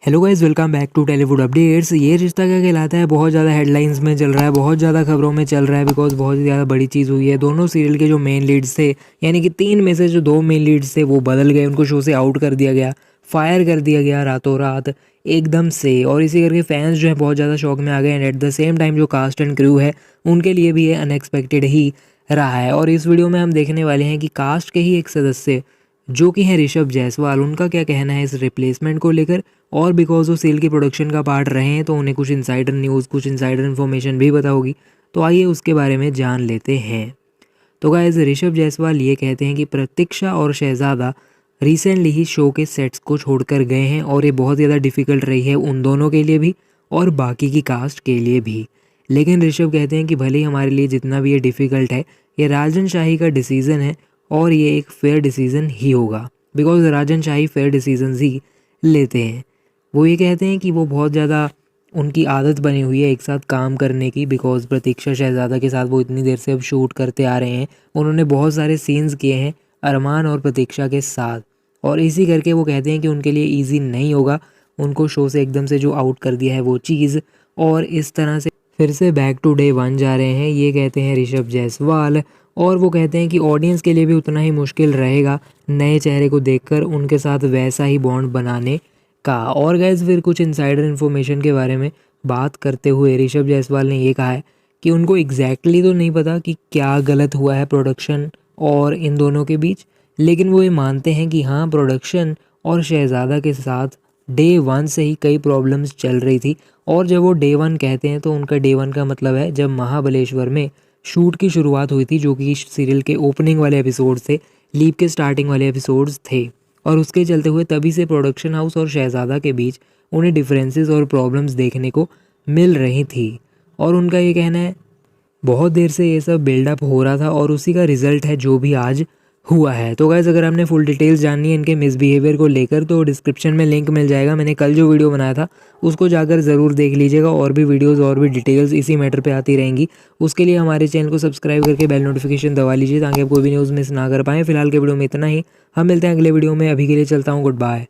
Hello guys, welcome back to Tollywood updates. Yeh Rishta क्या कहलाता है बहुत ज़्यादा हेडलाइंस में चल रहा है, बहुत ज़्यादा खबरों में चल रहा है बिकॉज बहुत ही ज़्यादा बड़ी चीज़ हुई है। दोनों सीरियल के जो मेन लीड्स थे, यानी कि 3 में से जो 2 मेन लीड्स थे वो बदल गए, उनको शो से आउट कर दिया गया, फायर कर दिया गया रातों रात एकदम से। और इसी करके फैंस जो है बहुत ज़्यादा शॉक में आ गए and at the same time जो कास्ट एंड क्रू है उनके लिए भी ये अनएक्सपेक्टेड ही रहा है। और इस वीडियो में हम देखने वाले हैं कि कास्ट के ही एक सदस्य जो कि हैं ऋषभ जायसवाल, उनका क्या कहना है इस रिप्लेसमेंट को लेकर। और बिकॉज वो सीरियल की प्रोडक्शन का पार्ट रहे हैं तो उन्हें कुछ इनसाइडर न्यूज़, कुछ इनसाइडर इन्फॉर्मेशन भी पता होगी, तो आइए उसके बारे में जान लेते हैं। तो गाइस, ऋषभ जायसवाल ये कहते हैं कि प्रतीक्षा और शहजादा रिसेंटली ही शो के सेट्स को छोड़कर गए हैं और ये बहुत ज़्यादा डिफ़िकल्ट रही है उन दोनों के लिए भी और बाकी की कास्ट के लिए भी। लेकिन ऋषभ कहते हैं कि भले ही हमारे लिए जितना भी ये डिफ़िकल्ट है, ये राजन शाही का डिसीज़न है और ये एक फेयर डिसीज़न ही होगा because Rajan Shahi fair decisions ही लेते हैं। वो ये कहते हैं कि वो बहुत ज़्यादा उनकी आदत बनी हुई है एक साथ काम करने की बिकॉज प्रतीक्षा शहजादा के साथ वो इतनी देर से अब शूट करते आ रहे हैं। उन्होंने बहुत सारे सीन्स किए हैं अरमान और प्रतीक्षा के साथ और इसी करके वो कहते हैं कि उनके लिए इजी नहीं होगा उनको शो से एकदम से जो आउट कर दिया है वो चीज़, और इस तरह से फिर से बैक टू डे 1 जा रहे हैं, ये कहते हैं ऋषभ जायसवाल। और वो कहते हैं कि ऑडियंस के लिए भी उतना ही मुश्किल रहेगा नए चेहरे को देखकर उनके साथ वैसा ही बॉन्ड बनाने का। और गैस, फिर कुछ इनसाइडर इन्फॉर्मेशन के बारे में बात करते हुए ऋषभ जायसवाल ने ये कहा है कि उनको एग्जैक्टली तो नहीं पता कि क्या गलत हुआ है प्रोडक्शन और इन दोनों के बीच, लेकिन वो ये मानते हैं कि हाँ, प्रोडक्शन और शहजादा के साथ डे 1 से ही कई प्रॉब्लम्स चल रही थी। और जब वो डे 1 कहते हैं तो उनका डे 1 का मतलब है जब महाबलेश्वर में शूट की शुरुआत हुई थी, जो कि सीरियल के ओपनिंग वाले एपिसोड्स थे, लीप के स्टार्टिंग वाले एपिसोड्स थे। और उसके चलते हुए तभी से प्रोडक्शन हाउस और शहजादा के बीच उन्हें डिफरेंसेस और प्रॉब्लम्स देखने को मिल रही थी। और उनका ये कहना है बहुत देर से ये सब बिल्डअप हो रहा था और उसी का रिजल्ट है जो भी आज हुआ है। तो गाइस, अगर आपने फुल डिटेल्स जाननी है इनके मिसबिहेवियर को लेकर तो डिस्क्रिप्शन में लिंक मिल जाएगा। मैंने कल जो वीडियो बनाया था उसको जाकर ज़रूर देख लीजिएगा, और भी वीडियोस और भी डिटेल्स इसी मैटर पे आती रहेंगी। उसके लिए हमारे चैनल को सब्सक्राइब करके बेल नोटिफिकेशन दबा लीजिए ताकि आप कोई भी न्यूज़ मिस ना कर पाएँ। फिलहाल के वीडियो में इतना ही, हम मिलते हैं अगले वीडियो में। अभी के लिए चलता हूँ, गुड बाय।